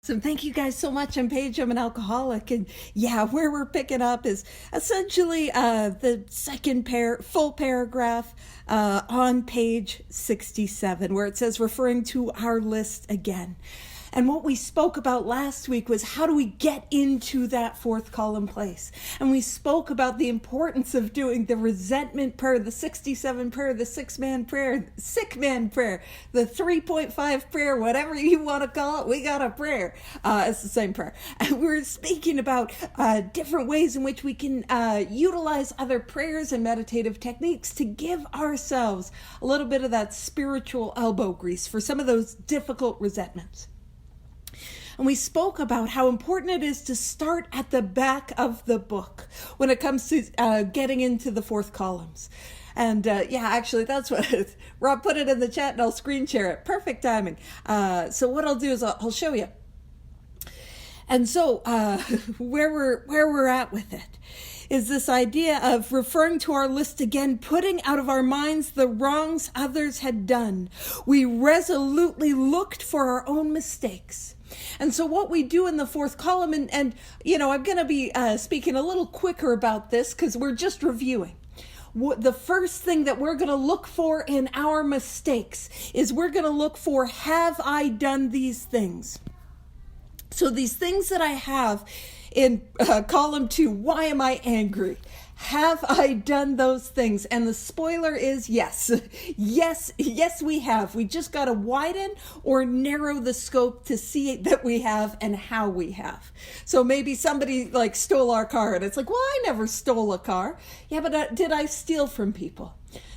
So thank you guys so much. I'm Paige. I'm an alcoholic. And yeah, where we're picking up is essentially the second full paragraph on page 67, where it says, referring to our list again. And what we spoke about last week was how do we get into that fourth column place? And we spoke about the importance of doing the resentment prayer, the 67 prayer, the sick man prayer, the 3.5 prayer, whatever you want to call it. We got a prayer. It's the same prayer. And we're speaking about different ways in which we can utilize other prayers and meditative techniques to give ourselves a little bit of that spiritual elbow grease for some of those difficult resentments. And we spoke about how important it is to start at the back of the book when it comes to getting into the fourth columns. And actually, that's what Rob put it in the chat, and I'll screen share it. Perfect timing. So what I'll do is I'll show you. And so where we're at with it is this idea of referring to our list again, putting out of our minds the wrongs others had done. We resolutely looked for our own mistakes. And so what we do in the fourth column, and I'm going to be speaking a little quicker about this because we're just reviewing. The first thing that we're going to look for in our mistakes is we're going to look for, have I done these things? So these things that I have in column 2, why am I angry? Have I done those things? And the spoiler is yes. Yes, we have. We just got to widen or narrow the scope to see that we have and how we have. So maybe somebody stole our car and it's like, well, I never stole a car. Yeah, but did I steal from people?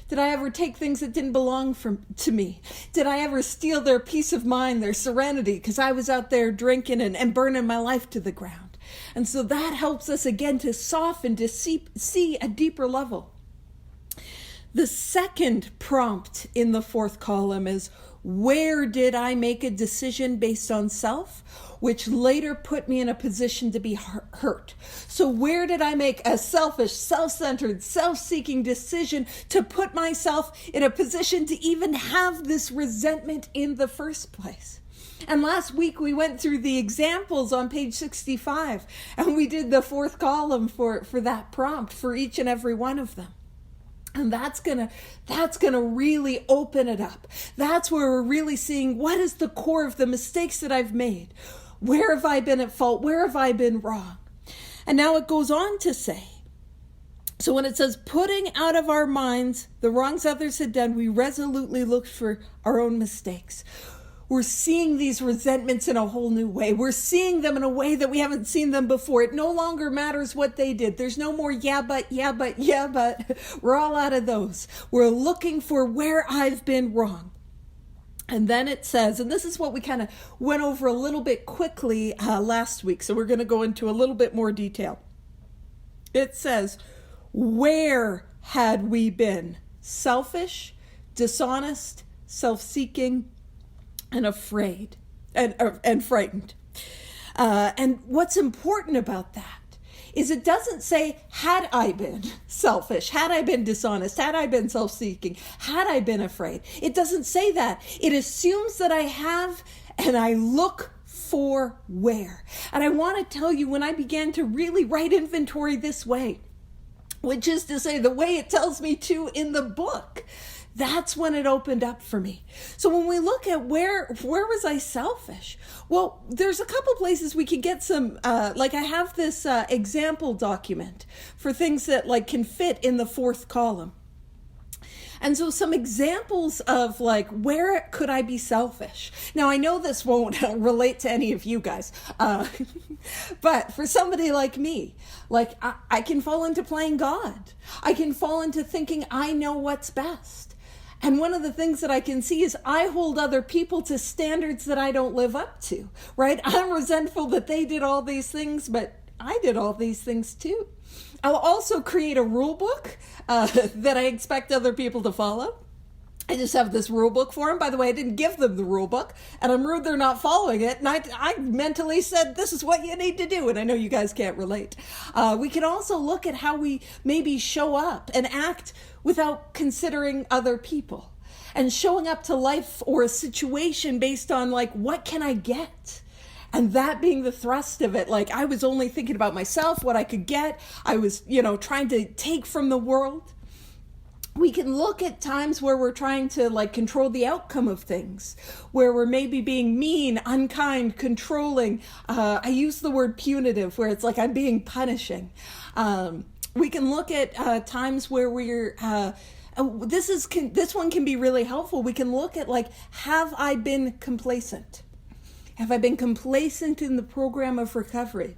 Did I ever take things that didn't belong to me? Did I ever steal their peace of mind, their serenity, because I was out there drinking and burning my life to the ground? And so that helps us again to soften, to see a deeper level. The second prompt in the fourth column is, where did I make a decision based on self, which later put me in a position to be hurt? So where did I make a selfish, self-centered, self-seeking decision to put myself in a position to even have this resentment in the first place? And last week we went through the examples on page 65, and we did the fourth column for that prompt for each and every one of them. And that's gonna really open it up. That's where we're really seeing what is the core of the mistakes that I've made. Where have I been at fault? Where have I been wrong? And now it goes on to say, so when it says putting out of our minds the wrongs others had done, we resolutely looked for our own mistakes. We're seeing these resentments in a whole new way. We're seeing them in a way that we haven't seen them before. It no longer matters what they did. There's no more yeah, but. We're all out of those. We're looking for where I've been wrong. And then it says, and this is what we kind of went over a little bit quickly last week, so we're going to go into a little bit more detail. It says, where had we been selfish, dishonest, self-seeking, and afraid and frightened. And what's important about that is it doesn't say, had I been selfish, had I been dishonest, had I been self-seeking, had I been afraid. It doesn't say that. It assumes that I have, and I look for where. And I want to tell you, when I began to really write inventory this way, which is to say the way it tells me to in the book, that's when it opened up for me. So when we look at where was I selfish? Well, there's a couple places we can get some, I have this example document for things that can fit in the fourth column. And so some examples of where could I be selfish? Now I know this won't relate to any of you guys, but for somebody like me, I can fall into playing God. I can fall into thinking I know what's best. And one of the things that I can see is I hold other people to standards that I don't live up to, right? I'm resentful that they did all these things, but I did all these things too. I'll also create a rule book that I expect other people to follow. I just have this rule book for them. By the way, I didn't give them the rule book, and I'm rude they're not following it. And I mentally said, this is what you need to do. And I know you guys can't relate. We can also look at how we maybe show up and act without considering other people, and showing up to life or a situation based on what can I get? And that being the thrust of it, like I was only thinking about myself, what I could get. I was, trying to take from the world. We can look at times where we're trying to like control the outcome of things, where we're maybe being mean, unkind, controlling. I use the word punitive, where it's like I'm being punishing. We can look at times where we're this one can be really helpful. We can look at like, have I been complacent? Have I been complacent in the program of recovery?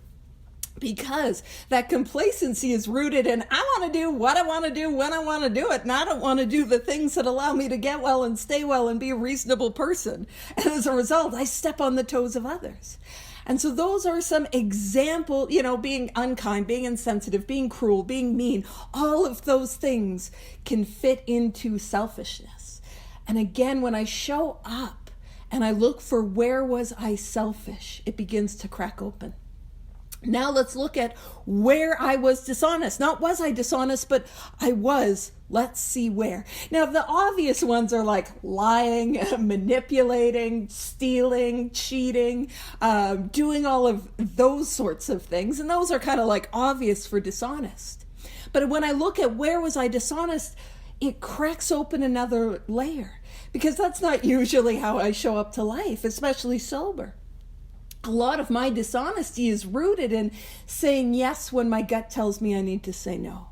Because that complacency is rooted in, I want to do what I want to do when I want to do it, and I don't want to do the things that allow me to get well and stay well and be a reasonable person. And as a result, I step on the toes of others. And so those are some examples, being unkind, being insensitive, being cruel, being mean. All of those things can fit into selfishness. And again, when I show up and I look for where was I selfish, it begins to crack open. Now let's look at where I was dishonest. Not was I dishonest, but I was. Let's see where. Now the obvious ones are like lying, manipulating, stealing, cheating, doing all of those sorts of things. And those are kind of like obvious for dishonest. But when I look at where was I dishonest, it cracks open another layer, because that's not usually how I show up to life, especially sober. A lot of my dishonesty is rooted in saying yes when my gut tells me I need to say no.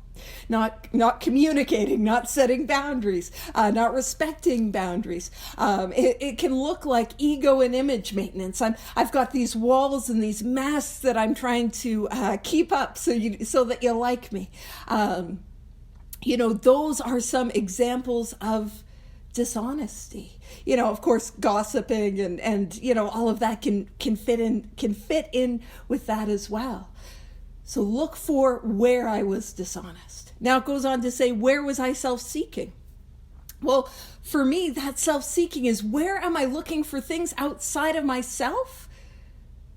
Not communicating, not setting boundaries, not respecting boundaries. It can look like ego and image maintenance. I've got these walls and these masks that I'm trying to keep up so that you'll like me. Those are some examples of dishonesty. Of course, gossiping and all of that can fit in with that as well. So look for where I was dishonest. Now it goes on to say, where was I self-seeking? Well, for me, that self-seeking is, where am I looking for things outside of myself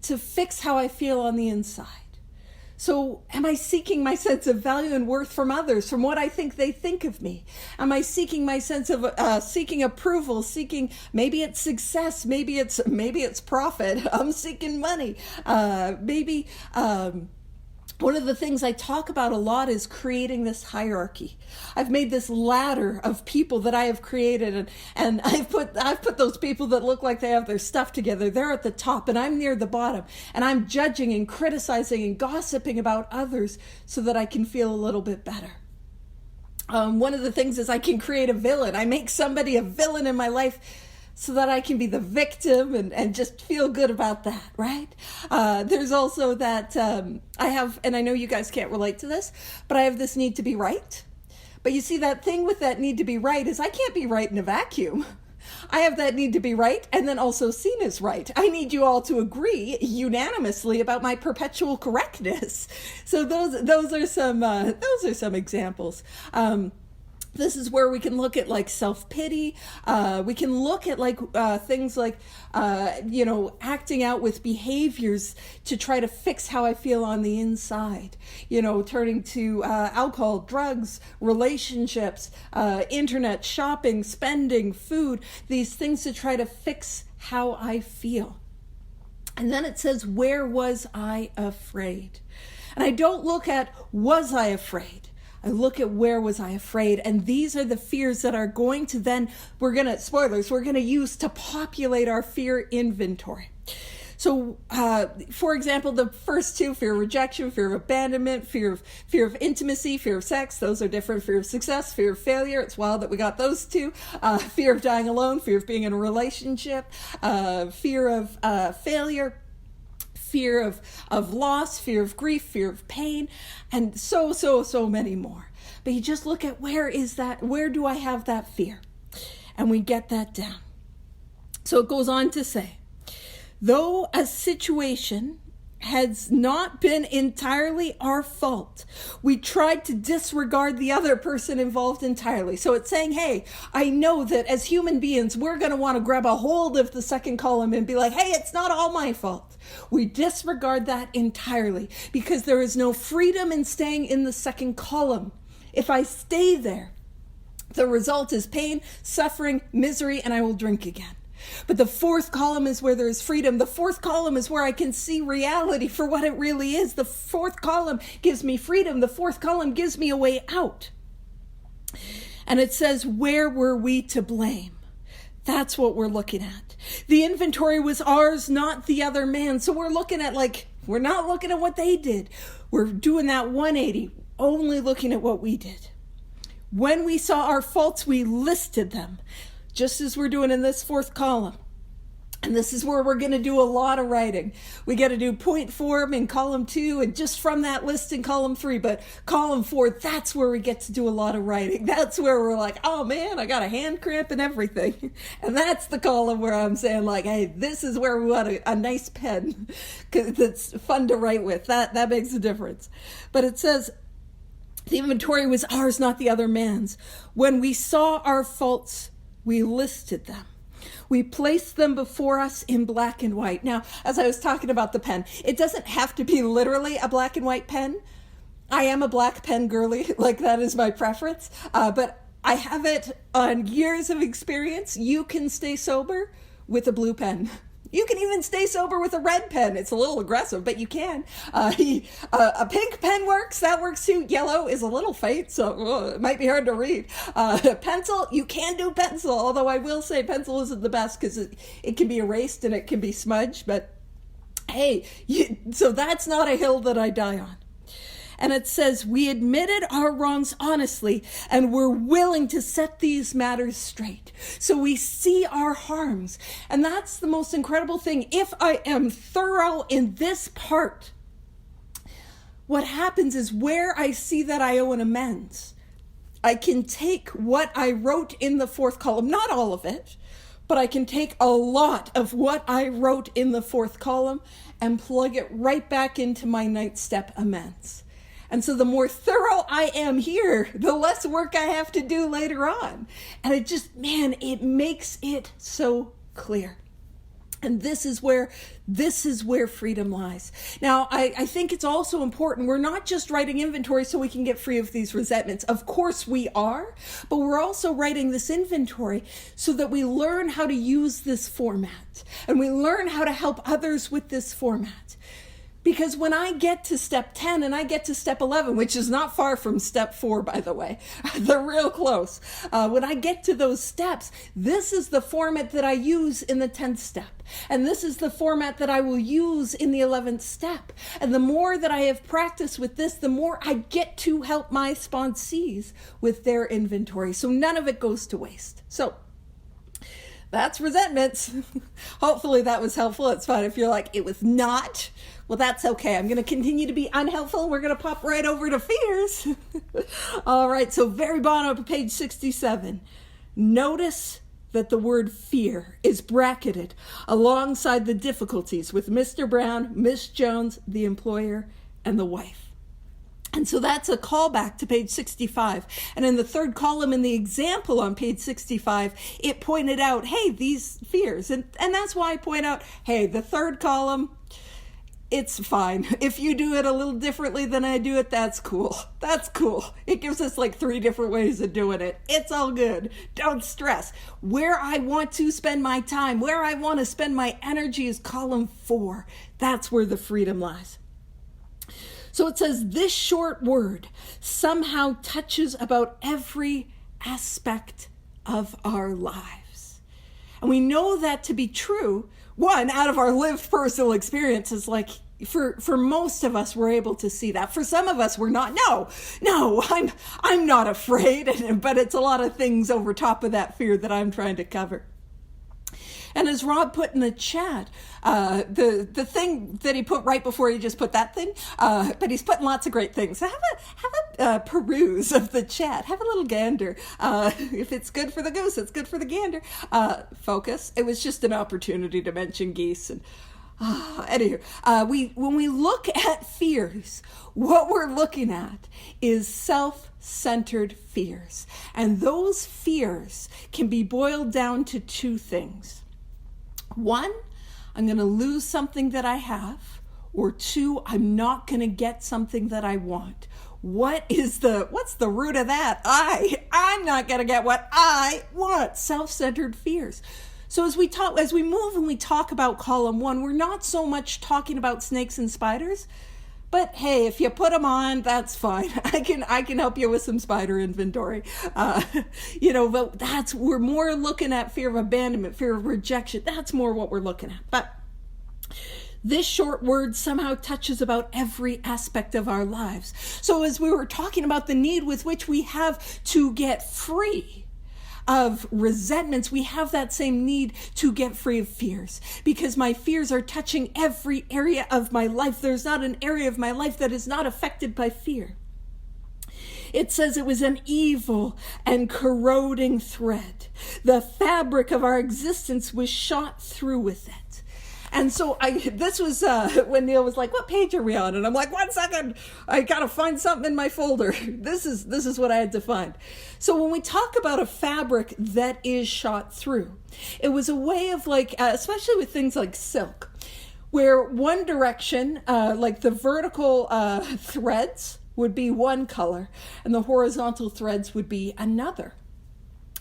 to fix how I feel on the inside? So am I seeking my sense of value and worth from others, from what I think they think of me? Am I seeking my sense of seeking approval, maybe it's success, maybe it's profit. I'm seeking money. One of the things I talk about a lot is creating this hierarchy. I've made this ladder of people that I have created, and I've put those people that look like they have their stuff together. They're at the top and I'm near the bottom, and I'm judging and criticizing and gossiping about others so that I can feel a little bit better. One of the things is I can create a villain. I make somebody a villain in my life so that I can be the victim and just feel good about that, right? There's also that I have, and I know you guys can't relate to this, but I have this need to be right. But you see, that thing with that need to be right is I can't be right in a vacuum. I have that need to be right and then also seen as right. I need you all to agree unanimously about my perpetual correctness. So those are some examples. This is where we can look at like self-pity. We can look at like things like, acting out with behaviors to try to fix how I feel on the inside. Turning to alcohol, drugs, relationships, internet, shopping, spending, food, these things to try to fix how I feel. And then it says, where was I afraid? And I don't look at, was I afraid? I look at, where was I afraid? And these are the fears that are going to then, we're going to use to populate our fear inventory. So, for example, the first two, fear of rejection, fear of abandonment, fear of intimacy, fear of sex, those are different. Fear of success, fear of failure. It's wild that we got those two. Fear of dying alone, fear of being in a relationship, fear of failure, fear of loss, fear of grief, fear of pain, and so many more. But you just look at, where do I have that fear? And we get that down. So it goes on to say, though a situation has not been entirely our fault, we tried to disregard the other person involved entirely. So it's saying, hey, I know that as human beings, we're going to want to grab a hold of the second column and be like, hey, it's not all my fault. We disregard that entirely because there is no freedom in staying in the second column. If I stay there, the result is pain, suffering, misery, and I will drink again. But the fourth column is where there's freedom. The fourth column is where I can see reality for what it really is. The fourth column gives me freedom. The fourth column gives me a way out. And it says, where were we to blame? That's what we're looking at. The inventory was ours, not the other man. So we're looking at we're not looking at what they did. We're doing that 180, only looking at what we did. When we saw our faults, we listed them, just as we're doing in this fourth column. And this is where we're going to do a lot of writing. We got to do point form in column 2 and just from that list in column 3. But column 4, that's where we get to do a lot of writing. That's where we're like, oh man, I got a hand cramp and everything. And that's the column where I'm saying hey, this is where we want a nice pen that's fun to write with. That makes a difference. But it says, the inventory was ours, not the other man's. When we saw our faults, we listed them. We placed them before us in black and white. Now, as I was talking about the pen, it doesn't have to be literally a black and white pen. I am a black pen girly, that is my preference. But I have it on years of experience. You can stay sober with a blue pen. You can even stay sober with a red pen. It's a little aggressive, but you can. A pink pen works. That works too. Yellow is a little faint, so it might be hard to read. Pencil, you can do pencil, although I will say pencil isn't the best because it can be erased and it can be smudged. But hey, so that's not a hill that I die on. And it says, we admitted our wrongs honestly and we're willing to set these matters straight. So we see our harms. And that's the most incredible thing. If I am thorough in this part, what happens is where I see that I owe an amends, I can take what I wrote in the fourth column, not all of it, but I can take a lot of what I wrote in the fourth column and plug it right back into my ninth step amends. And so the more thorough I am here, the less work I have to do later on. And it makes it so clear. And this is where freedom lies. Now, I think it's also important. We're not just writing inventory so we can get free of these resentments. Of course we are, but we're also writing this inventory so that we learn how to use this format and we learn how to help others with this format. Because when I get to step 10 and I get to step 11, which is not far from step 4, by the way, they're real close. When I get to those steps, this is the format that I use in the 10th step. And this is the format that I will use in the 11th step. And the more that I have practiced with this, the more I get to help my sponsees with their inventory. So none of it goes to waste. So that's resentments. Hopefully that was helpful. It's fine if you're like, it was not. Well, that's okay. I'm going to continue to be unhelpful. We're going to pop right over to fears. All right. So very bottom of page 67. Notice that the word fear is bracketed alongside the difficulties with Mr. Brown, Miss Jones, the employer, and the wife. And so that's a callback to page 65. And in the third column in the example on page 65, it pointed out, hey, these fears. And that's why I point out, hey, the third column, it's fine. If you do it a little differently than I do it, that's cool. That's cool. It gives us 3 different ways of doing it. It's all good. Don't stress. Where I want to spend my time, where I want to spend my energy is column 4. That's where the freedom lies. So it says this short word somehow touches about every aspect of our lives. And we know that to be true. One, out of our lived personal experiences, for most of us, we're able to see that. For some of us, we're not. No, I'm not afraid, but it's a lot of things over top of that fear that I'm trying to cover. And as Rob put in the chat, the thing that he put right before he just put that thing, but he's putting lots of great things. So have a peruse of the chat. Have a little gander. If it's good for the goose, it's good for the gander. Focus. It was just an opportunity to mention geese. And anywho, when we look at fears, what we're looking at is self-centered fears. And those fears can be boiled down to 2 things. 1, I'm going to lose something that I have, or 2, I'm not going to get something that I want. What's the root of that? I'm not going to get what I want. Self-centered fears. So as we move and we talk about column 1, we're not so much talking about snakes and spiders, but hey, if you put them on, that's fine. I can help you with some spider inventory. But we're more looking at fear of abandonment, fear of rejection. That's more what we're looking at. But this short word somehow touches about every aspect of our lives. So as we were talking about the need with which we have to get free of resentments, we have that same need to get free of fears, because my fears are touching every area of my life. There's not an area of my life that is not affected by fear. It says it was an evil and corroding thread. The fabric of our existence was shot through with it. And so this was when Neil was like, what page are we on? And I'm like, 1 second, I got to find something in my folder. This is what I had to find. So when we talk about a fabric that is shot through, it was a way of especially with things like silk, where one direction, like the vertical threads would be one color and the horizontal threads would be another.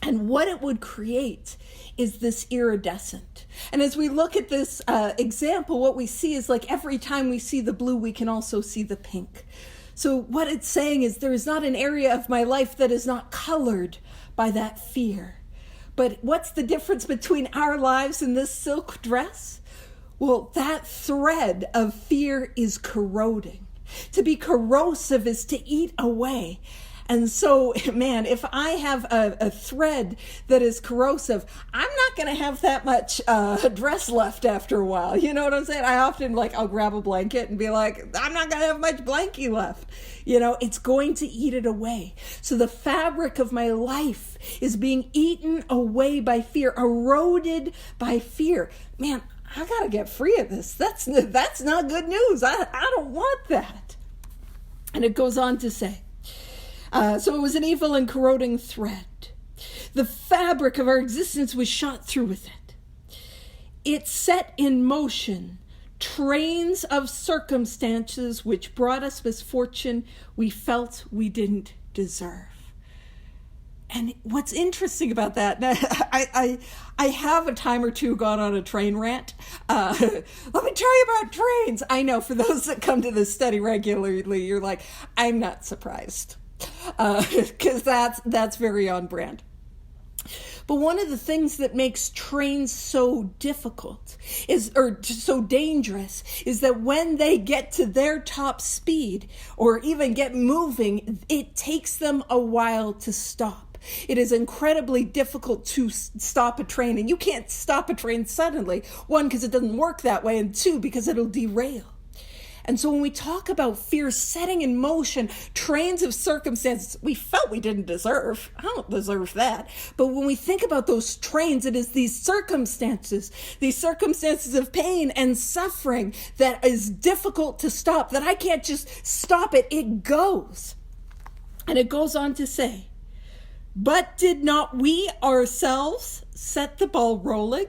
And what it would create is this iridescent. And as we look at this example, what we see is like every time we see the blue, we can also see the pink. So what it's saying is there is not an area of my life that is not colored by that fear. But what's the difference between our lives and this silk dress? Well, that thread of fear is corroding. To be corrosive is to eat away. And so, man, if I have a thread that is corrosive, I'm not going to have that much dress left after a while. You know what I'm saying? I often, I'll grab a blanket and be like, I'm not going to have much blankie left. It's going to eat it away. So the fabric of my life is being eaten away by fear, eroded by fear. Man, I got to get free of this. That's not good news. I don't want that. And it goes on to say, so it was an evil and corroding thread. The fabric of our existence was shot through with it. It set in motion trains of circumstances which brought us misfortune we felt we didn't deserve. And what's interesting about that, I have a time or two gone on a train rant. Let me tell you about trains. I know for those that come to this study regularly, you're like, I'm not surprised. Because that's very on brand. But one of the things that makes trains so difficult or so dangerous is that when they get to their top speed or even get moving, it takes them a while to stop. It is incredibly difficult to stop a train, and you can't stop a train suddenly. 1, because it doesn't work that way, and 2, because it'll derail. And so when we talk about fear setting in motion trains of circumstances we felt we didn't deserve, I don't deserve that. But when we think about those trains, it is these circumstances of pain and suffering that is difficult to stop, that I can't just stop it. It goes. And it goes on to say, but did not we ourselves set the ball rolling?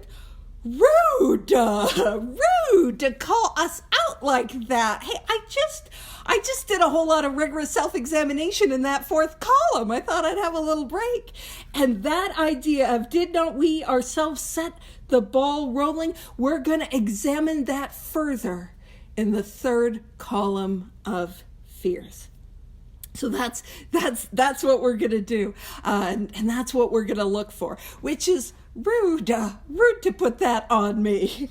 Rude to call us out like that. Hey, I just did a whole lot of rigorous self-examination in that 4th column. I thought I'd have a little break. And that idea of did not we ourselves set the ball rolling, we're going to examine that further in the 3rd column of fears. So that's what we're going to do. And that's what we're going to look for, which is rude to put that on me.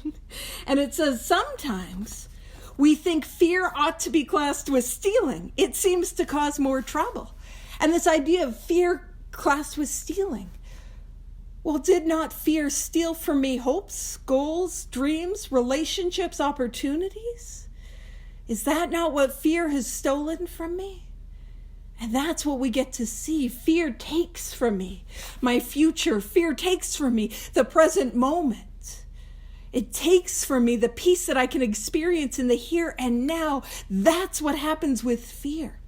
And it says, sometimes we think fear ought to be classed with stealing. It seems to cause more trouble. And this idea of fear classed with stealing. Well, did not fear steal from me hopes, goals, dreams, relationships, opportunities? Is that not what fear has stolen from me? And that's what we get to see. Fear takes from me my future. Fear takes from me the present moment. It takes from me the peace that I can experience in the here and now. That's what happens with fear.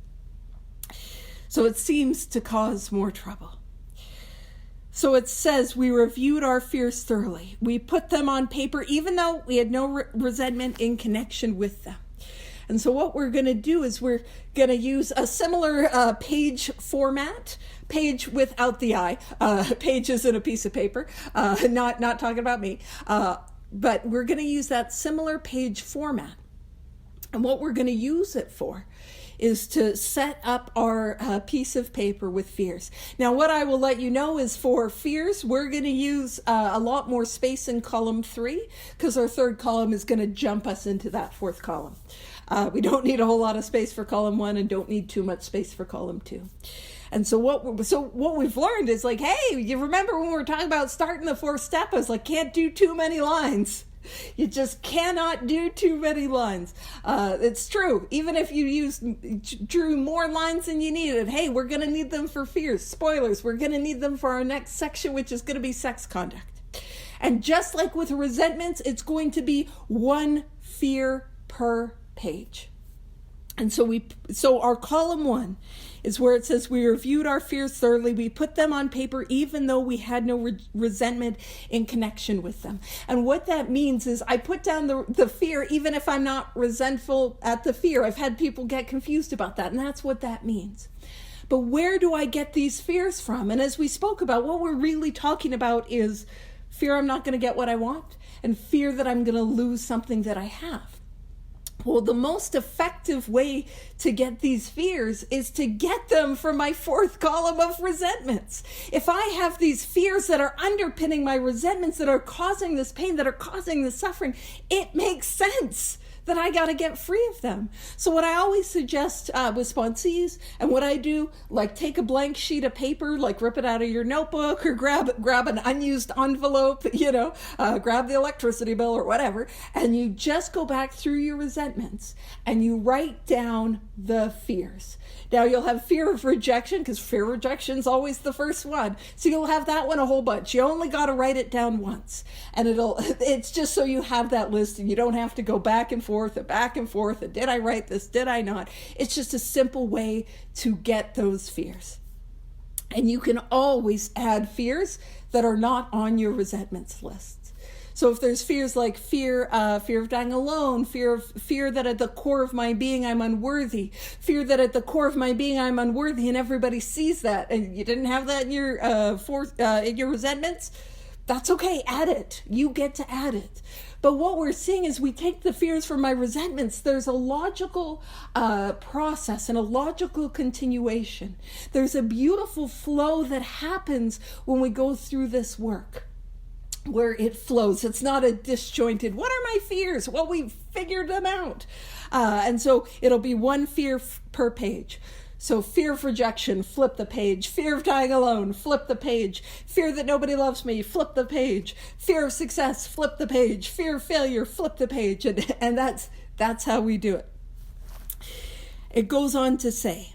So it seems to cause more trouble. So it says we reviewed our fears thoroughly. We put them on paper, even though we had no resentment in connection with them. And so what we're going to do is we're going to use a similar page format, page without the I. Page isn't a piece of paper, not talking about me. But we're going to use that similar page format. And what we're going to use it for is to set up our piece of paper with fears. Now, what I will let you know is for fears, we're going to use a lot more space in column 3 because our third column is going to jump us into that fourth column. We don't need a whole lot of space for column 1 and don't need too much space for column 2. And so what we've learned is like, hey, you remember when we were talking about starting the 4th step, I was like, can't do too many lines. You just cannot do too many lines. It's true. Even if you drew more lines than you needed, hey, we're going to need them for fears. Spoilers, we're going to need them for our next section, which is going to be sex conduct. And just like with resentments, it's going to be 1 fear per page. And so our column 1 is where it says we reviewed our fears thoroughly. We put them on paper even though we had no resentment in connection with them. And what that means is I put down the fear even if I'm not resentful at the fear. I've had people get confused about that, and that's what that means. But where do I get these fears from? And as we spoke about, what we're really talking about is fear I'm not going to get what I want and fear that I'm going to lose something that I have. Well, the most effective way to get these fears is to get them from my 4th column of resentments. If I have these fears that are underpinning my resentments, that are causing this pain, that are causing this suffering, it makes sense that I got to get free of them. So what I always suggest with sponsees, and what I do, like take a blank sheet of paper, like rip it out of your notebook or grab an unused envelope, grab the electricity bill or whatever, and you just go back through your resentments and you write down the fears. Now you'll have fear of rejection because fear of rejection is always the first one. So you'll have that one a whole bunch. You only got to write it down once, and it's just so you have that list and you don't have to go back and forth. And did I write this? Did I not? It's just a simple way to get those fears. And you can always add fears that are not on your resentments list. So if there's fears like fear of dying alone, fear that at the core of my being I'm unworthy, fear that at the core of my being I'm unworthy and everybody sees that, and you didn't have that in your resentments, that's okay. Add it. You get to add it. But what we're seeing is we take the fears from my resentments. There's a logical process and a logical continuation. There's a beautiful flow that happens when we go through this work, where it flows. It's not a disjointed, what are my fears? Well, we figured them out. And so it'll be 1 fear per page. So fear of rejection, flip the page. Fear of dying alone, flip the page. Fear that nobody loves me, flip the page. Fear of success, flip the page. Fear of failure, flip the page. And that's how we do it. It goes on to say,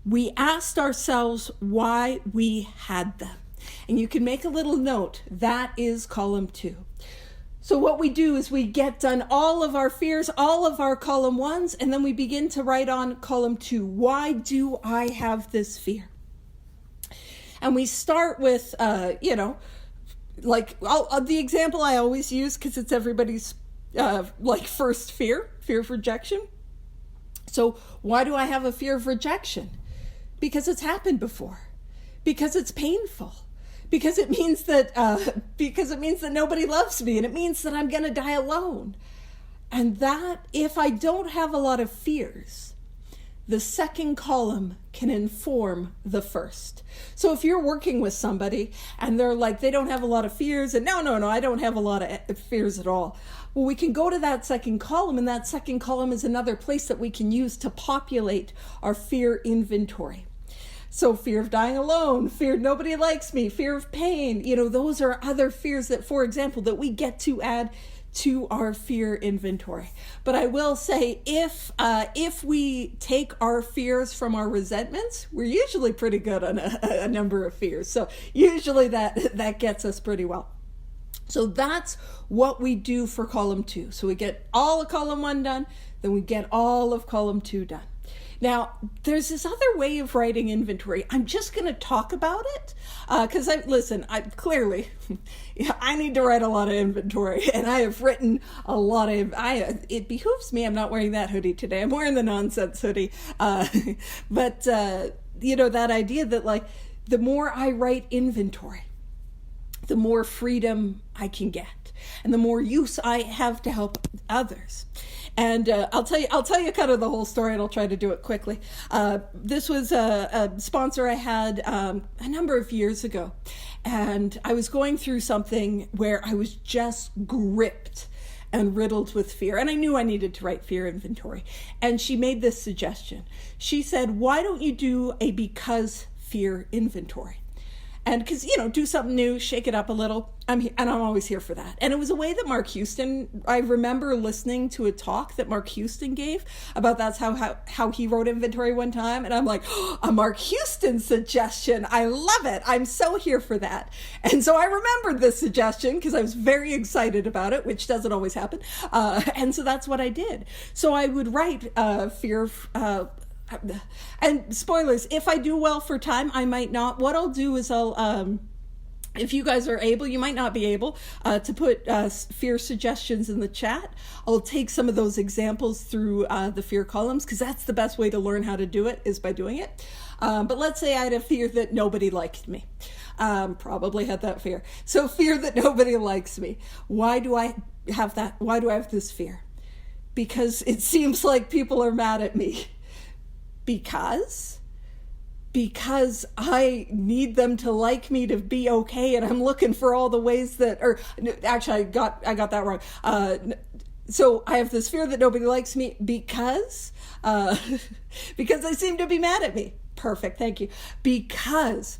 we asked ourselves why we had them. And you can make a little note, that is column 2. So what we do is we get done all of our fears, all of our column 1s, and then we begin to write on column 2. Why do I have this fear? And we start with, the example I always use because it's everybody's first fear of rejection. So why do I have a fear of rejection? Because it's happened before. Because it's painful. Because it means that nobody loves me, and it means that I'm going to die alone. And that, if I don't have a lot of fears, the second column can inform the first. So if you're working with somebody and they're like, they don't have a lot of fears, and no, I don't have a lot of fears at all. Well, we can go to that second column, and that second column is another place that we can use to populate our fear inventory. So fear of dying alone, fear nobody likes me, fear of pain, those are other fears that, for example, that we get to add to our fear inventory. But I will say, if we take our fears from our resentments, we're usually pretty good on a number of fears. So usually that gets us pretty well. So that's what we do for column 2. So we get all of column 1 done, then we get all of column 2 done. Now, there's this other way of writing inventory. I'm just going to talk about it because I clearly, I need to write a lot of inventory, and I have written a lot of, it behooves me. I'm not wearing that hoodie today. I'm wearing the nonsense hoodie. But that idea that like, the more I write inventory, the more freedom I can get, and the more use I have to help others. And I'll tell you kind of the whole story, and I'll try to do it quickly. This was a sponsor I had a number of years ago, and I was going through something where I was just gripped and riddled with fear, and I knew I needed to write fear inventory. And she made this suggestion. She said, "Why don't you do a because fear inventory?" And because, do something new, shake it up a little. I'm always here for that. And it was a way that Mark Houston, I remember listening to a talk that Mark Houston gave about that's how he wrote inventory one time. And I'm like, oh, a Mark Houston suggestion. I love it. I'm so here for that. And so I remembered this suggestion because I was very excited about it, which doesn't always happen. And so that's what I did. So I would write fear, and spoilers, if I do well for time, I might not. What I'll do is if you guys are able, you might not be able to put fear suggestions in the chat. I'll take some of those examples through the fear columns, because that's the best way to learn how to do it, is by doing it. But let's say I had a fear that nobody liked me. Probably had that fear. So fear that nobody likes me. Why do I have that? Why do I have this fear? Because it seems like people are mad at me. Because I need them to like me to be okay, and I'm looking for all the ways that, or actually I got that wrong. So I have this fear that nobody likes me because I seem to be mad at me. Perfect, thank you. Because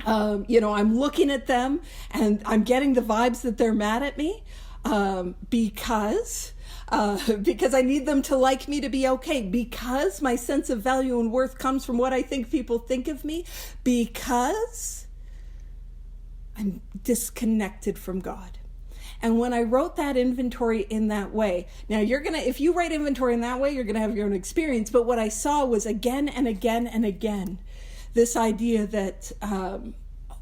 I'm looking at them and I'm getting the vibes that they're mad at me. Because I need them to like me to be okay, because my sense of value and worth comes from what I think people think of me, because I'm disconnected from God. And when I wrote that inventory in that way, now if you write inventory in that way, you're going to have your own experience. But what I saw was again and again and again, this idea that,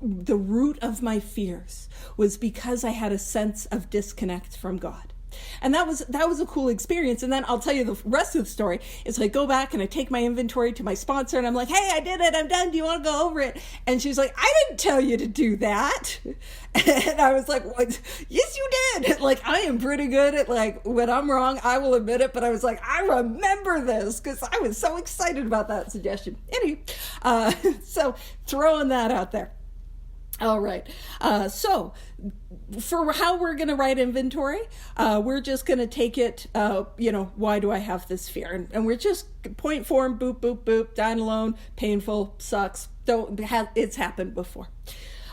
the root of my fears was because I had a sense of disconnect from God. And that was a cool experience. And then I'll tell you the rest of the story is I go back and I take my inventory to my sponsor and I'm like, hey, I did it. I'm done. Do you want to go over it? And she's like, I didn't tell you to do that. And I was like, what? Yes, you did. Like, I am pretty good at when I'm wrong, I will admit it. But I was like, I remember this because I was so excited about that suggestion. Anyway, so throwing that out there. All right. So for how we're going to write inventory, we're just going to take it, why do I have this fear? And we're just point form, boop, boop, boop, dying alone, painful, sucks. It's happened before.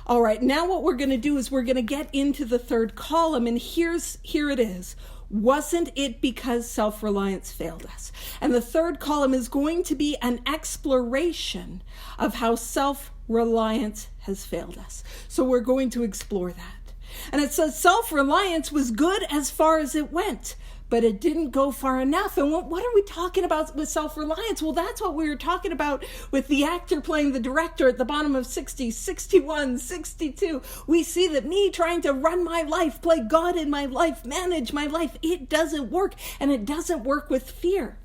All right. Now what we're going to do is we're going to get into the third column, and here it is. Wasn't it because self-reliance failed us? And the third column is going to be an exploration of how self-reliance has failed us. So we're going to explore that. And it says self-reliance was good as far as it went, but it didn't go far enough. And what are we talking about with self-reliance? Well, that's what we were talking about with the actor playing the director at the bottom of 60, 61, 62. We see that me trying to run my life, play God in my life, manage my life, it doesn't work. And it doesn't work with fear.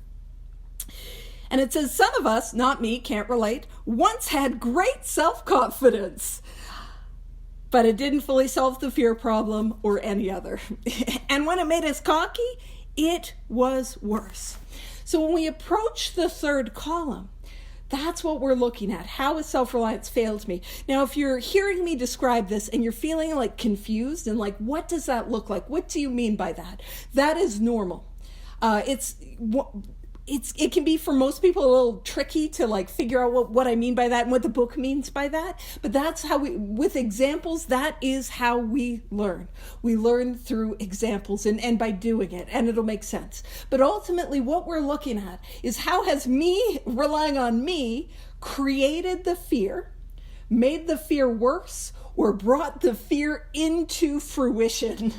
And it says some of us, not me, can't relate, once had great self-confidence, but it didn't fully solve the fear problem or any other. And when it made us cocky, it was worse. So when we approach the third column, that's what we're looking at. How has self-reliance failed me? Now, if you're hearing me describe this and you're feeling confused and what does that look like? What do you mean by that? That is normal. It can be for most people a little tricky to figure out what I mean by that and what the book means by that. But that's how with examples, that is how we learn. We learn through examples and by doing it, and it'll make sense. But ultimately what we're looking at is how has me relying on me created the fear, made the fear worse, or brought the fear into fruition.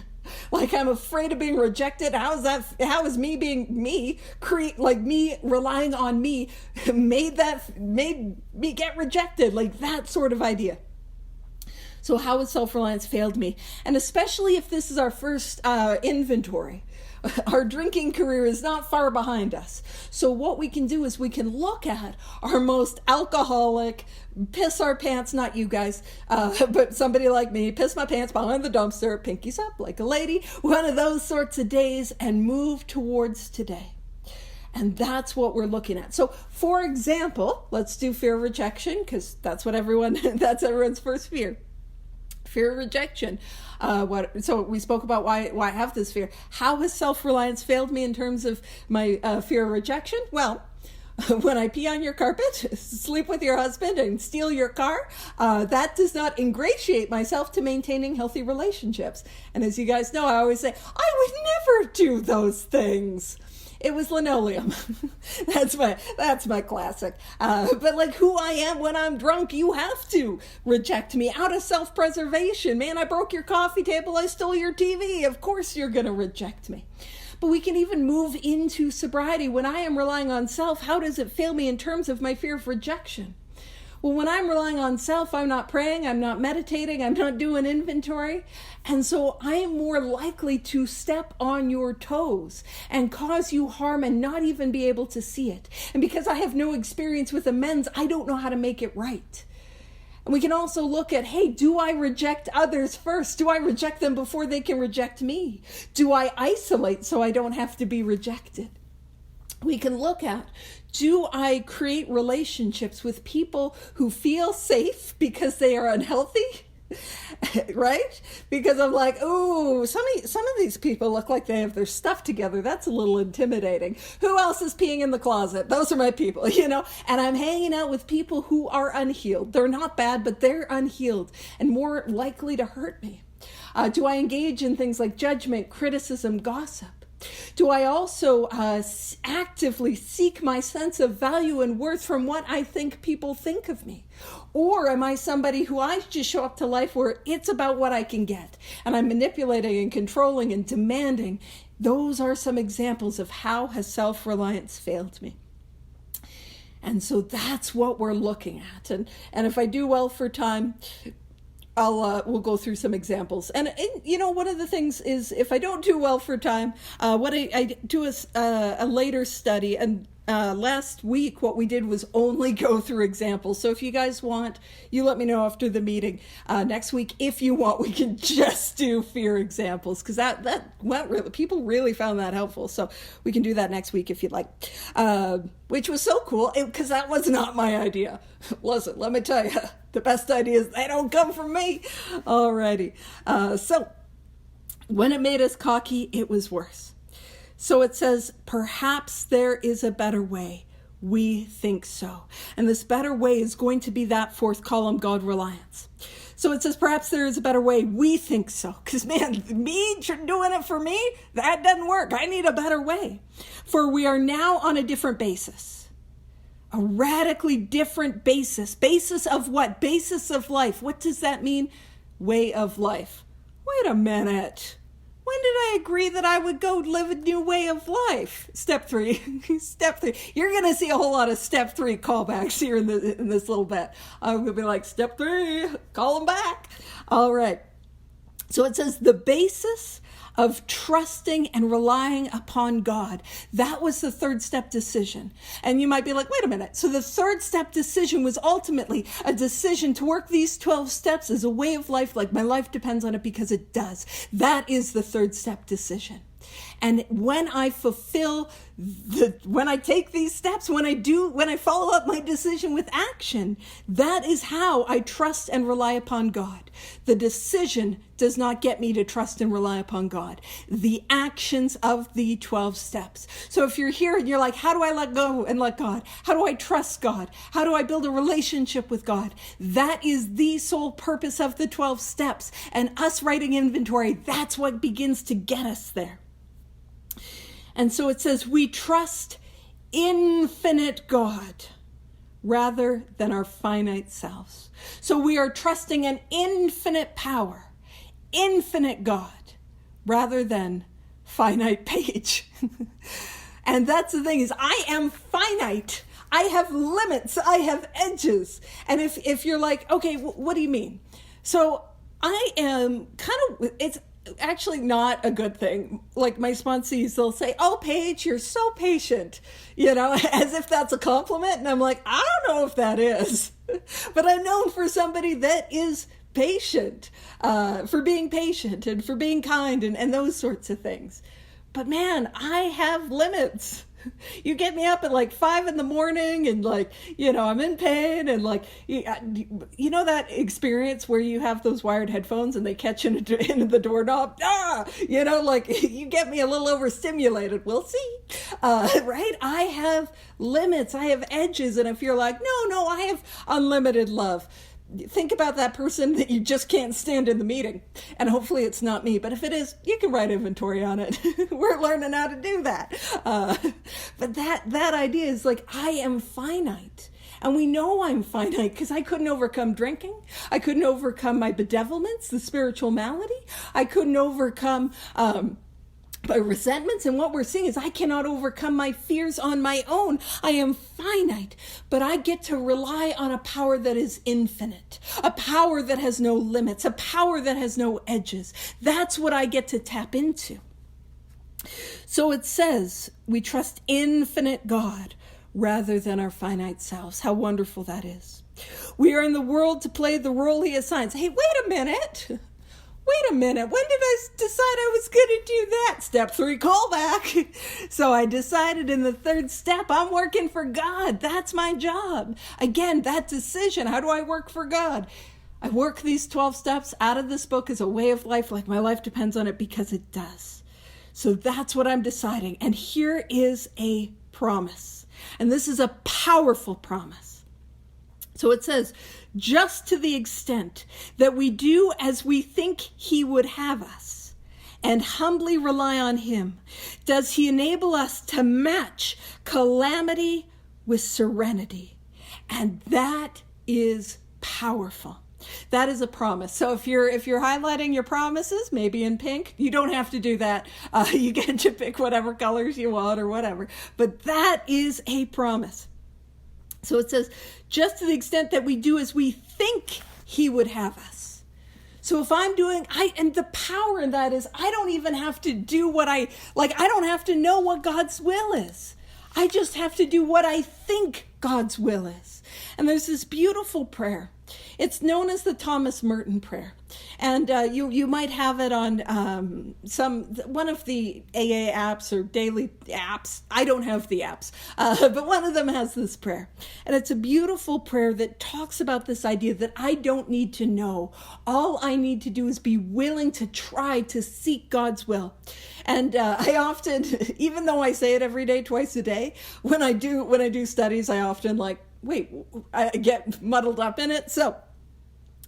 Like I'm afraid of being rejected. How is me being me, like me relying on me, made me get rejected? Like that sort of idea. So how has self-reliance failed me? And especially if this is our first inventory. Our drinking career is not far behind us. So what we can do is we can look at our most alcoholic, piss our pants, not you guys, but somebody like me, piss my pants behind the dumpster, pinkies up like a lady, one of those sorts of days, and move towards today. And that's what we're looking at. So for example, let's do fear of rejection, because that's everyone's first fear. Fear of rejection. So we spoke about why I have this fear. How has self-reliance failed me in terms of my fear of rejection? Well, when I pee on your carpet, sleep with your husband, and steal your car, that does not ingratiate myself to maintaining healthy relationships. And as you guys know, I always say, I would never do those things. It was linoleum. That's my classic. But like who I am when I'm drunk, you have to reject me out of self-preservation. Man, I broke your coffee table. I stole your TV. Of course you're going to reject me. But we can even move into sobriety. When I am relying on self, how does it fail me in terms of my fear of rejection? Well, when I'm relying on self, I'm not praying, I'm not meditating, I'm not doing inventory. And so I am more likely to step on your toes and cause you harm and not even be able to see it. And because I have no experience with amends, I don't know how to make it right. And we can also look at, hey, do I reject others first? Do I reject them before they can reject me? Do I isolate so I don't have to be rejected? We can look at, do I create relationships with people who feel safe because they are unhealthy? Right? Because I'm like, oh, some of these people look like they have their stuff together. That's a little intimidating. Who else is peeing in the closet? Those are my people, and I'm hanging out with people who are unhealed. They're not bad, but they're unhealed and more likely to hurt me. Do I engage in things like judgment, criticism, gossip? Do I also actively seek my sense of value and worth from what I think people think of me? Or am I somebody who I just show up to life where it's about what I can get and I'm manipulating and controlling and demanding? Those are some examples of how has self-reliance failed me. And so that's what we're looking at. And if I do well for time, we'll go through some examples. And one of the things is if I don't do well for time, what I do is a later study. And last week, what we did was only go through examples. So if you guys want, you let me know after the meeting. Next week, if you want, we can just do fear examples, because that went really, people really found that helpful. So we can do that next week if you'd like, which was so cool, because that was not my idea. Listen, let me tell you, the best ideas, they don't come from me. Alrighty. So when it made us cocky, it was worse. So it says, perhaps there is a better way. We think so. And this better way is going to be that fourth column, God reliance. So it says, perhaps there is a better way. We think so. Because man, me doing it for me, that doesn't work. I need a better way. For we are now on a different basis. A radically different basis. Basis of what? Basis of life. What does that mean? Way of life. Wait a minute. When did I agree that I would go live a new way of life? Step 3. Step 3. You're going to see a whole lot of step 3 callbacks here in this little bit. I'm going to be like, step 3, call them back. All right. So it says the basis of trusting and relying upon God. That was the third step decision. And you might be like, wait a minute. So the third step decision was ultimately a decision to work these 12 steps as a way of life, like my life depends on it, because it does. That is the third step decision. And when I when I take these steps, when I follow up my decision with action, that is how I trust and rely upon God. The decision does not get me to trust and rely upon God. The actions of the 12 steps. So if you're here and you're like, how do I let go and let God? How do I trust God? How do I build a relationship with God? That is the sole purpose of the 12 steps. And us writing inventory, that's what begins to get us there. And so it says, we trust infinite God rather than our finite selves. So we are trusting an infinite power, infinite God, rather than finite page. And that's the thing, is I am finite. I have limits. I have edges. And if you're like, okay, what do you mean? So I am it's actually not a good thing. Like my sponsees, they'll say, oh, Paige, you're so patient, as if that's a compliment. And I'm like, I don't know if that is, but I'm known for somebody that is patient, for being patient and for being kind and those sorts of things. But man, I have limits. You get me up at like 5 a.m. and I'm in pain and that experience where you have those wired headphones and they catch into the doorknob. You get me a little overstimulated. We'll see. Right? I have limits. I have edges. And if you're like, no, I have unlimited love. Think about that person that you just can't stand in the meeting. And hopefully it's not me. But if it is, you can write inventory on it. We're learning how to do that. But that idea is like, I am finite. And we know I'm finite because I couldn't overcome drinking. I couldn't overcome my bedevilments, the spiritual malady. I couldn't overcome by resentments. And what we're seeing is I cannot overcome my fears on my own. I am finite, but I get to rely on a power that is infinite, a power that has no limits, a power that has no edges. That's what I get to tap into. So it says we trust infinite God rather than our finite selves. How wonderful that is. We are in the world to play the role he assigns. Hey, wait a minute. When did I decide I was going to do that? Step 3, callback. So I decided in the 3rd step, I'm working for God. That's my job. Again, that decision. How do I work for God? I work these 12 steps out of this book as a way of life, like my life depends on it, because it does. So that's what I'm deciding. And here is a promise. And this is a powerful promise. So it says, just to the extent that we do as we think he would have us and humbly rely on him, does he enable us to match calamity with serenity. And that is powerful. That is a promise. So if you're highlighting your promises, maybe in pink, you don't have to do that. You get to pick whatever colors you want or whatever. But that is a promise. So it says, just to the extent that we do as we think he would have us. So if I'm and the power in that is, I don't even have to do I don't have to know what God's will is. I just have to do what I think God's will is. And there's this beautiful prayer. It's known as the Thomas Merton prayer. And you might have it on one of the AA apps or daily apps. I don't have the apps, but one of them has this prayer. And it's a beautiful prayer that talks about this idea that I don't need to know. All I need to do is be willing to try to seek God's will. And I often, even though I say it every day, twice a day, when I do studies, I often I get muddled up in it. So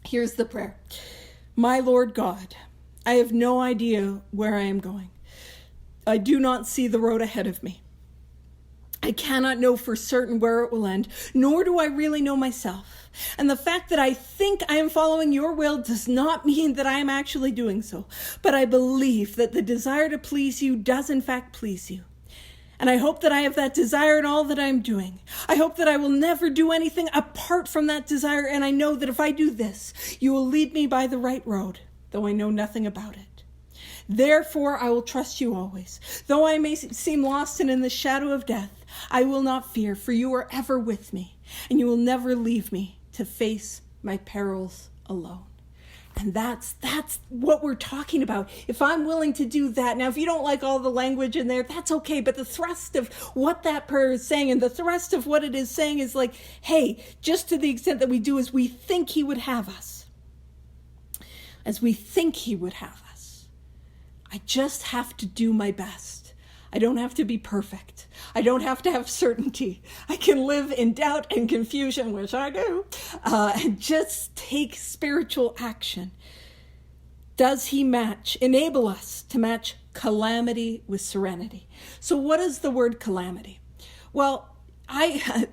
here's the prayer. My Lord God, I have no idea where I am going. I do not see the road ahead of me. I cannot know for certain where it will end, nor do I really know myself. And the fact that I think I am following your will does not mean that I am actually doing so. But I believe that the desire to please you does in fact please you. And I hope that I have that desire in all that I'm doing. I hope that I will never do anything apart from that desire. And I know that if I do this, you will lead me by the right road, though I know nothing about it. Therefore, I will trust you always. Though I may seem lost and in the shadow of death, I will not fear, for you are ever with me, and you will never leave me to face my perils alone. And that's what we're talking about. If I'm willing to do that. Now, if you don't like all the language in there, that's okay. But the thrust of what that prayer is saying and the thrust of what it is saying is like, hey, just to the extent that we do as we think he would have us. As we think he would have us. I just have to do my best. I don't have to be perfect. I don't have to have certainty. I can live in doubt and confusion, which I do, and just take spiritual action. Does he enable us to match calamity with serenity? So what is the word calamity? Well,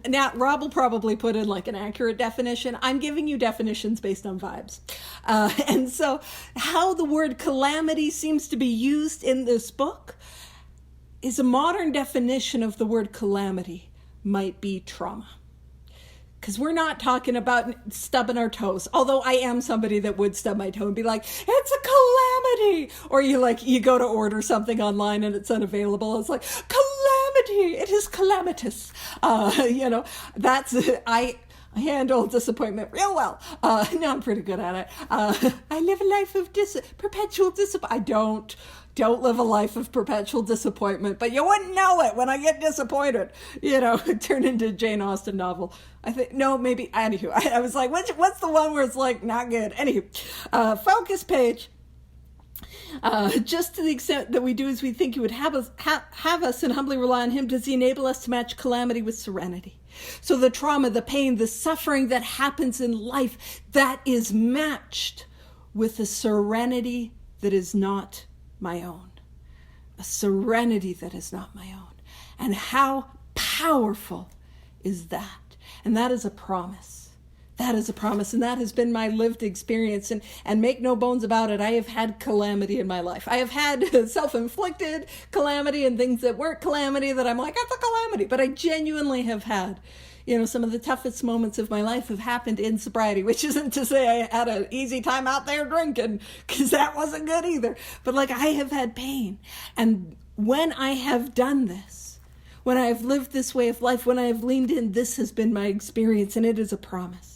Now Rob will probably put in like an accurate definition. I'm giving you definitions based on vibes. And so how the word calamity seems to be used in this book is a modern definition of the word calamity might be trauma. Because we're not talking about stubbing our toes. Although I am somebody that would stub my toe and be like, it's a calamity. Or you go to order something online and it's unavailable. It's like, calamity. It is calamitous. I handle disappointment real well. No, I'm pretty good at it. I live a life of perpetual disappointment. I don't live a life of perpetual disappointment, but you wouldn't know it when I get disappointed. Turn into a Jane Austen novel. I think, no, maybe, anywho, I was like, what's the one where it's like, not good? Anywho, focus page. Just to the extent that we do as we think he would have us and humbly rely on him, does he enable us to match calamity with serenity? So the trauma, the pain, the suffering that happens in life, that is matched with a serenity that is not my own. A serenity that is not my own. And how powerful is that? And that is a promise. That is a promise, and that has been my lived experience. And make no bones about it, I have had calamity in my life. I have had self-inflicted calamity and things that weren't calamity that I'm like, that's a calamity. But I genuinely have had, some of the toughest moments of my life have happened in sobriety, which isn't to say I had an easy time out there drinking, because that wasn't good either. But I have had pain. And when I have done this, when I have lived this way of life, when I have leaned in, this has been my experience, and it is a promise.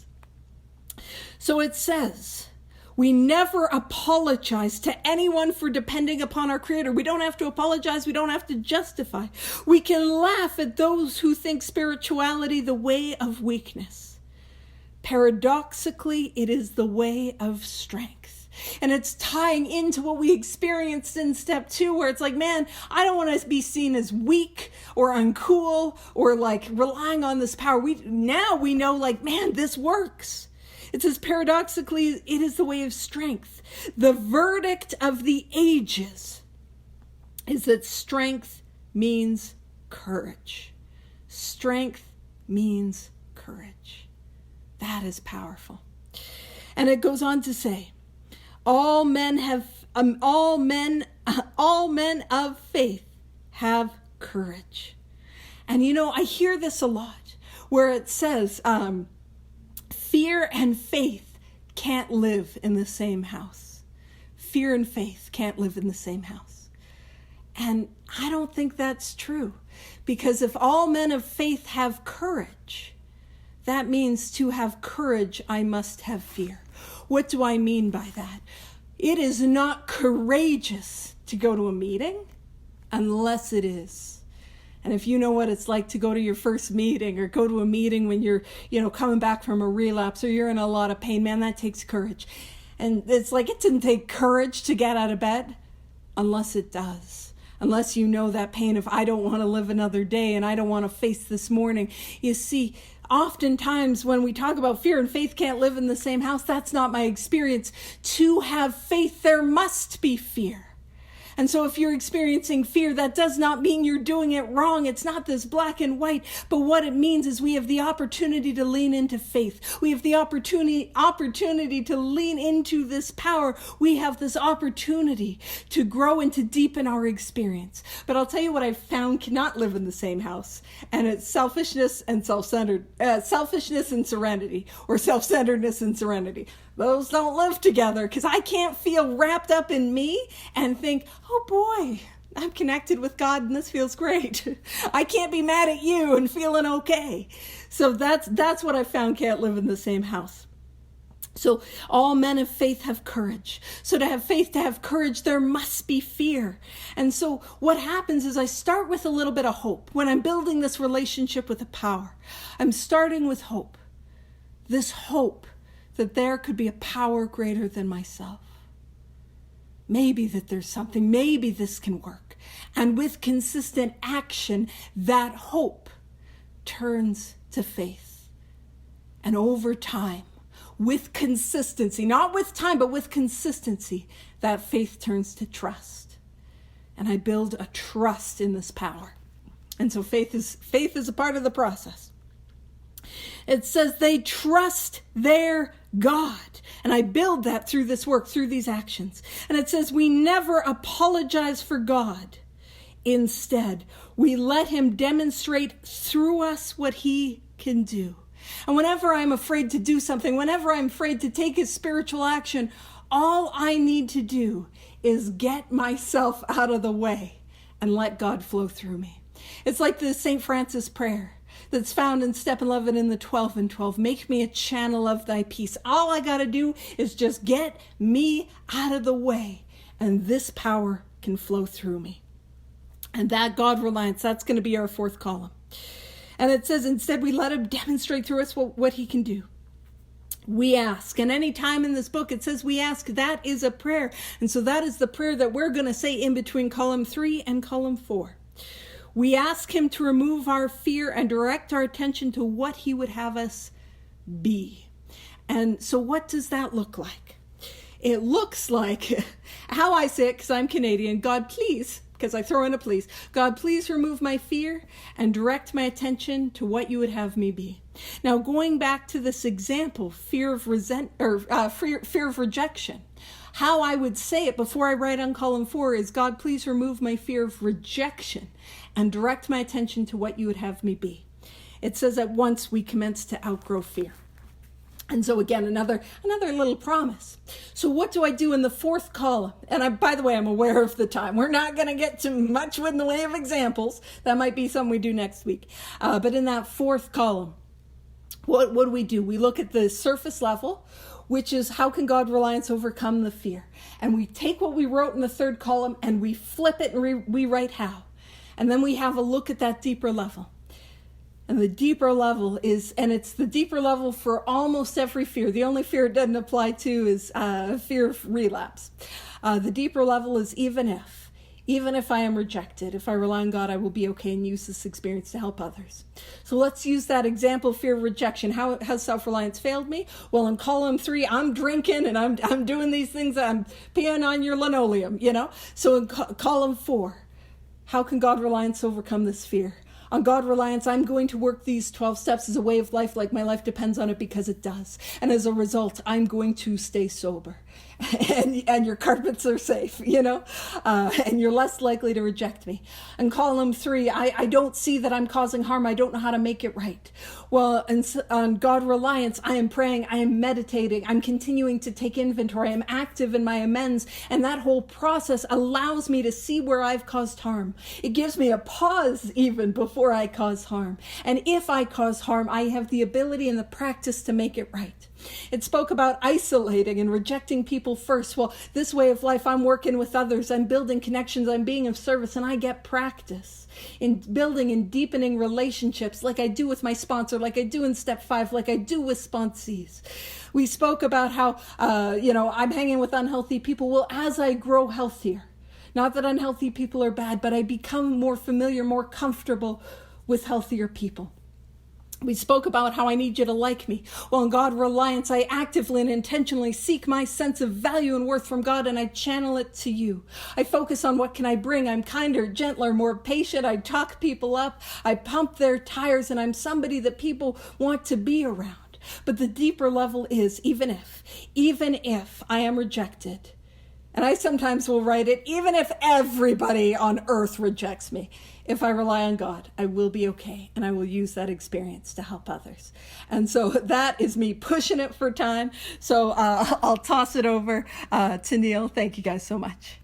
So it says, we never apologize to anyone for depending upon our Creator. We don't have to apologize. We don't have to justify. We can laugh at those who think spirituality the way of weakness. Paradoxically, it is the way of strength. And it's tying into what we experienced in step 2, where it's like, man, I don't want to be seen as weak or uncool or relying on this power. Now we know, man, this works. It says, paradoxically, it is the way of strength. The verdict of the ages is that strength means courage. Strength means courage. That is powerful. And it goes on to say, all men of faith have courage. And I hear this a lot, where it says, fear and faith can't live in the same house. Fear and faith can't live in the same house. And I don't think that's true. Because if all men of faith have courage, that means to have courage, I must have fear. What do I mean by that? It is not courageous to go to a meeting unless it is. And if you know what it's like to go to your first meeting or go to a meeting when you're, coming back from a relapse or you're in a lot of pain, man, that takes courage. And it's like, it didn't take courage to get out of bed unless it does. Unless you know that pain of, I don't want to live another day and I don't want to face this morning. You see, oftentimes when we talk about fear and faith can't live in the same house, that's not my experience. To have faith, there must be fear. And so if you're experiencing fear, that does not mean you're doing it wrong. It's not this black and white. But what it means is we have the opportunity to lean into faith. We have the opportunity to lean into this power. We have this opportunity to grow and to deepen our experience. But I'll tell you what I've found cannot live in the same house. And it's selfishness and selfishness and serenity, or self-centeredness and serenity. Those don't live together, because I can't feel wrapped up in me and think, oh boy, I'm connected with God and this feels great. I can't be mad at you and feeling okay. So that's what I found can't live in the same house. So all men of faith have courage. So to have faith, to have courage, there must be fear. And so what happens is I start with a little bit of hope. When I'm building this relationship with the power, I'm starting with hope. This hope that there could be a power greater than myself. Maybe that there's something, maybe this can work. And with consistent action, that hope turns to faith. And over time, with consistency, not with time, but with consistency, that faith turns to trust. And I build a trust in this power. And so faith is a part of the process. It says they trust their God. And I build that through this work, through these actions. And it says we never apologize for God. Instead, we let him demonstrate through us what he can do. And whenever I'm afraid to do something, whenever I'm afraid to take a spiritual action, all I need to do is get myself out of the way and let God flow through me. It's like the St. Francis prayer that's found in step 11 in the 12 and 12. Make me a channel of thy peace. All I got to do is just get me out of the way, and this power can flow through me. And that God reliance, that's going to be our fourth column. And it says, instead, we let him demonstrate through us what he can do. We ask. And any time in this book it says we ask, that is a prayer. And so that is the prayer that we're going to say in between column 3 and column 4. We ask him to remove our fear and direct our attention to what he would have us be. And so what does that look like? It looks like, how I say it, because I'm Canadian, God, please, because I throw in a please, God, please remove my fear and direct my attention to what you would have me be. Now, going back to this example, fear of rejection, how I would say it before I write on column 4 is, God, please remove my fear of rejection and direct my attention to what you would have me be. It says at once we commence to outgrow fear. And so again, another little promise. So what do I do in the fourth column? And by the way, I'm aware of the time. We're not going to get to much in the way of examples. That might be something we do next week. But in that fourth column, what do? We look at the surface level, which is how can God reliance overcome the fear? And we take what we wrote in the third column and we flip it and we write how. And then we have a look at that deeper level. And the deeper level is, and it's the deeper level for almost every fear. The only fear it doesn't apply to is fear of relapse. The deeper level is even if I am rejected, if I rely on God, I will be okay and use this experience to help others. So let's use that example, fear of rejection. How has self-reliance failed me? Well, in column 3, I'm drinking and I'm doing these things. I'm peeing on your linoleum, So in column 4, how can God reliance overcome this fear? On God reliance, I'm going to work these 12 steps as a way of life like my life depends on it, because it does. And as a result, I'm going to stay sober. And your carpets are safe, and you're less likely to reject me. And column 3, I don't see that I'm causing harm. I don't know how to make it right. Well, and on God reliance, I am praying, I am meditating, I'm continuing to take inventory, I'm active in my amends, and that whole process allows me to see where I've caused harm. It gives me a pause even before I cause harm. And if I cause harm, I have the ability and the practice to make it right. It spoke about isolating and rejecting people first. Well, this way of life, I'm working with others, I'm building connections, I'm being of service, and I get practice in building and deepening relationships like I do with my sponsor, like I do in step 5, like I do with sponsees. We spoke about how, I'm hanging with unhealthy people. Well, as I grow healthier, not that unhealthy people are bad, but I become more familiar, more comfortable with healthier people. We spoke about how I need you to like me. Well, in God reliance, I actively and intentionally seek my sense of value and worth from God, and I channel it to you. I focus on what can I bring. I'm kinder, gentler, more patient. I talk people up. I pump their tires, and I'm somebody that people want to be around. But the deeper level is even if I am rejected, and I sometimes will write it, even if everybody on earth rejects me, if I rely on God, I will be okay, and I will use that experience to help others. And so that is me pushing it for time. So I'll toss it over to Neil. Thank you guys so much.